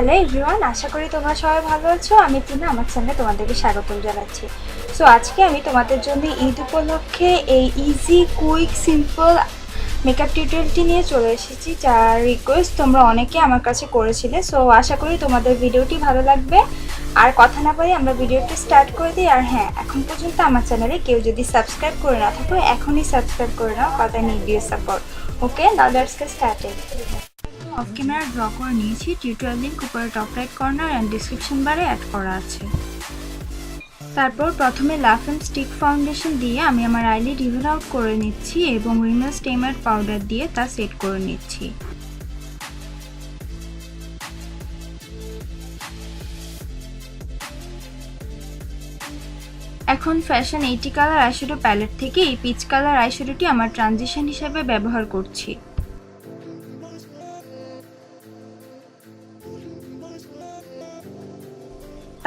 Hello everyone, আশা করি তোমরা সবাই ভালো আছো। আমি টিনা, আমার চ্যানেলে তোমাদেরকে স্বাগতম জানাচ্ছি। সো আজকে আমি তোমাদের জন্য ঈদ উপলক্ষে এই ইজি কুইক সিম্পল মেকআপ টিউটোরিয়ালটি নিয়ে চলে এসেছি, যার রিকোয়েস্ট তোমরা অনেকে আমার কাছে করেছিলে। সো আশা করি তোমাদের ভিডিওটি ভালো লাগবে। আর কথা না বলে আমরা ভিডিওটি স্টার্ট করে দিই। আর হ্যাঁ, এখন পর্যন্ত আমার চ্যানেলে কেউ যদি সাবস্ক্রাইব করে না থাকো, এখনই সাবস্ক্রাইব করে নাও, কথা need your support. Okay, now let's get started. Of camera draw করে নিয়েছি। টিউটোরিয়াল লিঙ্ক উপরে top right corner and description বারে অ্যাড করা আছে। তারপর প্রথমে ফেম স্টিক ফাউন্ডেশন দিয়ে আমি আমার আইলিড ইভেন আউট করে নিচ্ছি এবং রিমেল স্টেমার পাউডার দিয়ে তা সেট করে নিচ্ছি। এখন ফ্যাশন 80 কালার আইশ্যাডো প্যালেট থেকে এই পিচ কালার আইশ্যাডোটি আমার ট্রানজিশন হিসেবে ব্যবহার করছি।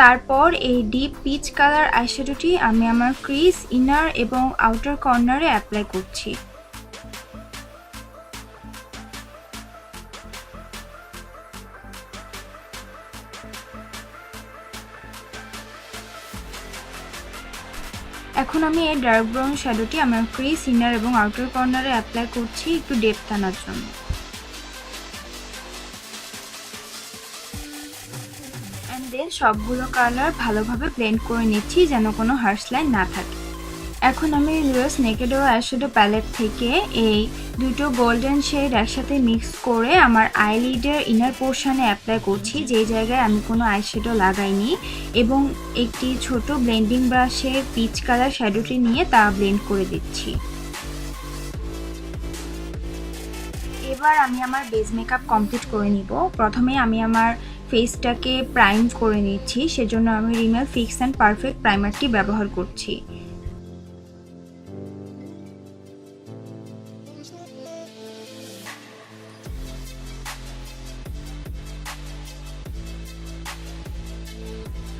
তারপর এই ডিপ পিচ কালার আইশ্যাডোটি আমি আমার ক্রিজ, ইনার এবং আউটার কর্নারে অ্যাপ্লাই করছি। এখন আমি এই ডার্ক ব্রাউন শ্যাডোটি আমার ক্রিজ, ইনার এবং আউটার কর্নারে অ্যাপ্লাই করছি একটু ডেপথ আনার জন্য। দেন সবগুলো কালার ভালোভাবে ব্লেন্ড করে নিচ্ছি যেন কোনো হার্শ লাইন না থাকে। এখন আমি লুয়েস নেকেড আইশ্যাডো প্যালেট থেকে এই দুটো গোল্ডেন শেড একসাথে মিক্স করে আমার আইলিডের ইনার পোর্শনে অ্যাপ্লাই করছি, যেই জায়গায় আমি কোনো আইশ্যাডো লাগাইনি, এবং একটি ছোট ব্লেন্ডিং ব্রাশের পিচ কালার শ্যাডোটি নিয়ে তা ব্লেন্ড করে দিচ্ছি। এবার আমি আমার বেস মেকআপ কমপ্লিট করে নিব। প্রথমে আমি আমার ফেসটাকে প্রাইম করে নিচ্ছি, সেজন্য আমি রিমেল ফিক্স অ্যান্ড পারফেক্ট প্রাইমারটি ব্যবহার করছি।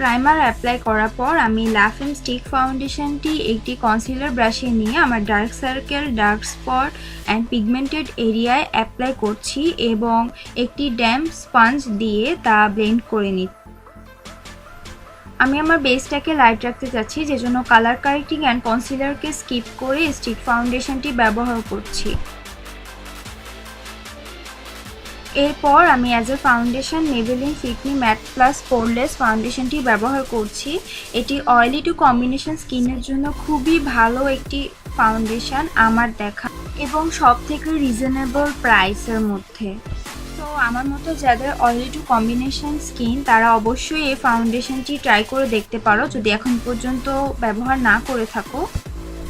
প্রাইমার অ্যাপ্লাই করার পর আমি ফেম স্টিক ফাউন্ডেশনটি একটি কনসিলার ব্রাশে নিয়ে আমার dark circle, dark spot and pigmented এরিয়ায় অ্যাপ্লাই করছি এবং একটি ড্যাম্প স্পঞ্জ দিয়ে তা ব্লেন্ড করে নিচ্ছি। আমি আমার বেসটাকে লাইট রাখতে চাচ্ছি, যেজন্য কালার কারেক্টিং অ্যান্ড কনসিলারকে স্কিপ করে স্টিক ফাউন্ডেশনটি ব্যবহার করছি। এরপর আমি as a foundation Maybelline Fit Me matte plus poreless ফাউন্ডেশনটি ব্যবহার করছি। এটি অয়েলি টু কম্বিনেশন স্কিনের জন্য খুবই ভালো একটি ফাউন্ডেশন আমার দেখা, এবং সব থেকে রিজনেবল প্রাইসের মধ্যে। তো আমার মতো যাদের অয়েলি টু কম্বিনেশন স্কিন, তারা অবশ্যই এই ফাউন্ডেশনটি ট্রাই করে দেখতে পারো যদি এখন পর্যন্ত ব্যবহার না করে থাকো।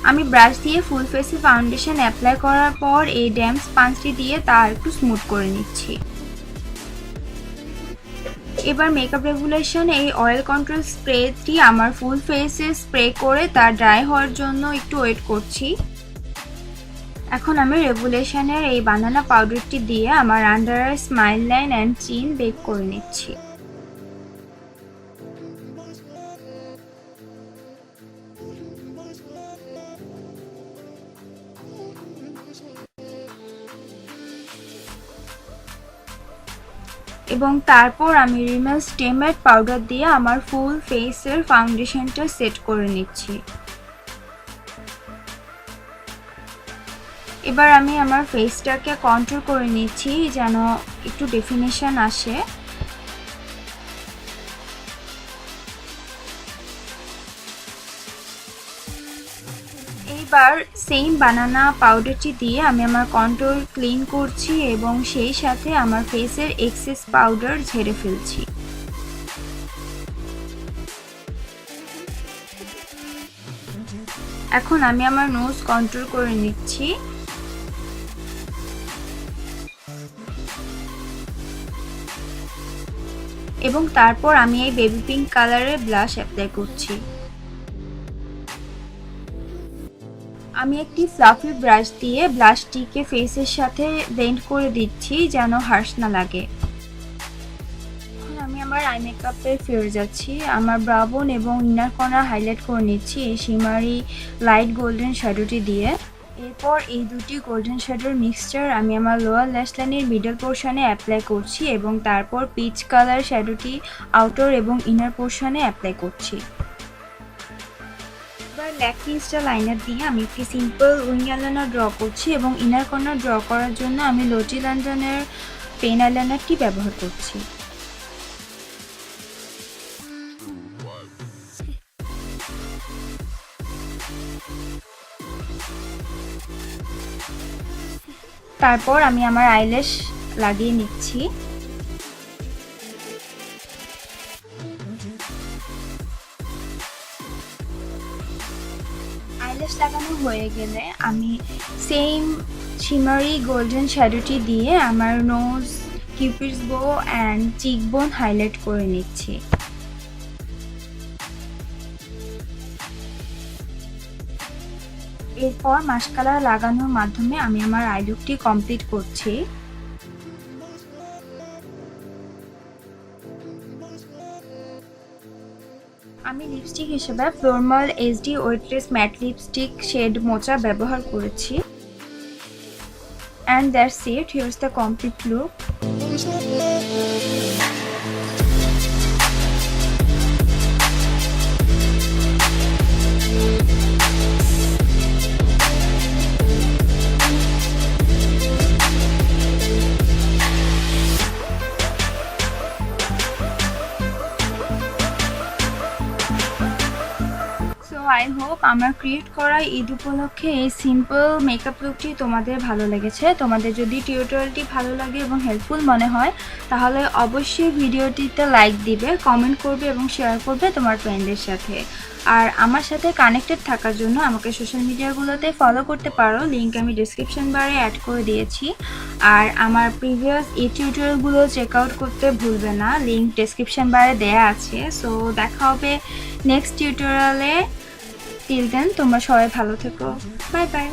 আমি ব্রাশ দিয়ে ফুল ফেসে ফাউন্ডেশন অ্যাপ্লাই করার পর এই ড্যাম্প স্পঞ্জটি দিয়ে তা একটু স্মুথ করে নিচ্ছি। এবার মেকআপ রেগুলেশন এই অয়েল কন্ট্রোল স্প্রেটি আমার ফুল ফেসে স্প্রে করে তা ড্রাই হওয়ার জন্য একটু ওয়েট করছি। এখন আমি রেগুলেশনের এই বানানা পাউডারটি দিয়ে আমার under eye, smile line and চিন বেক করে নিচ্ছি। এবং তারপর আমি রিমেল স্টেমার পাউডার দিয়ে আমার ফুল ফেসের ফাউন্ডেশনটা সেট করে নিচ্ছি। এবার আমি আমার ফেসটাকে কন্ট্রোল করে নিচ্ছি যেন একটু ডেফিনেশন আসে। এইবার সেম বানানা পাউডারটি দিয়ে আমি আমার কন্ট্রোল ক্লিন করছি এবং সেই সাথে আমার ফেসের এক্সেস পাউডার ঝেড়ে ফেলছি। এখন আমি আমার নোজ কন্ট্রোল করে নিচ্ছি। এবং তারপর আমি এই বেবি পিঙ্ক কালারের ব্লাশ অ্যাপ্লাই করছি। আমি একটি ফ্লাফি ব্রাশ দিয়ে ব্লাশটিকে ফেসের সাথে ব্লেন্ড করে দিচ্ছি যেন হার্শ না লাগে। এখন আমি আমার আই মেকআপে ফিরে যাচ্ছি। আমার ব্রাউ বোন এবং ইনার কর্নার হাইলাইট করে নিচ্ছি এই শিমারি লাইট গোল্ডেন শ্যাডোটি দিয়ে। এরপর এই দুটি গোল্ডেন শ্যাডোর মিক্সচার আমি আমার লোয়ার ল্যাশ লাইনের মিডল পোর্শনে অ্যাপ্লাই করছি এবং তারপর পিচ কালার শ্যাডোটি আউটার এবং ইনার পোর্শনে অ্যাপ্লাই করছি। এবার ল্যাকমি স্টাইল লাইনার দিয়ে আমি একটি সিম্পল উইং আইলাইনার ড্র করছি এবং ইনার কর্নার ড্র করার জন্য আমি লটি লন্ডনের পেন আইলাইনারটি ব্যবহার করছি। তারপর আমি আমার আইল্যাশ লাগিয়ে নিচ্ছি। আইল্যাশ লাগানো হয়ে গেলে আমি সেম শিমারি গোল্ডেন শ্যাডোটি দিয়ে আমার নোজ, কিউপিডস বো অ্যান্ড চিকবোন হাইলাইট করে নিচ্ছি। এরপর মাস্কারা লাগানোর মাধ্যমে আমি আমার আই লুকটি কমপ্লিট করছি। আমি লিপস্টিক হিসেবে formal HD weightless matte lipstick shade mocha ব্যবহার করেছি। And that's it. Here's the complete look. I hope আমার ক্রিয়েট করা ঈদ উপলক্ষে এই সিম্পল মেকআপ লুকটি তোমাদের ভালো লেগেছে। তোমাদের যদি টিউটোরিয়ালটি ভালো লাগে এবং হেল্পফুল মনে হয় তাহলে অবশ্যই ভিডিওটিতে লাইক দিবে, কমেন্ট করবে এবং শেয়ার করবে তোমার ফ্রেন্ডদের সাথে। আর আমার সাথে কানেক্টেড থাকার জন্য আমাকে সোশ্যাল মিডিয়াগুলোতে ফলো করতে পারো, লিঙ্ক আমি ডিসক্রিপশন বারে অ্যাড করে দিয়েছি। আর আমার প্রিভিয়াস এই টিউটোরিয়ালগুলো চেক আউট করতে ভুলবে না, লিঙ্ক ডিসক্রিপশন বারে দেয়া আছে। সো দেখা হবে নেক্সট টিউটোরিয়ালে। টিল দেন তোমরা সবাই ভালো থেকো। Bye bye.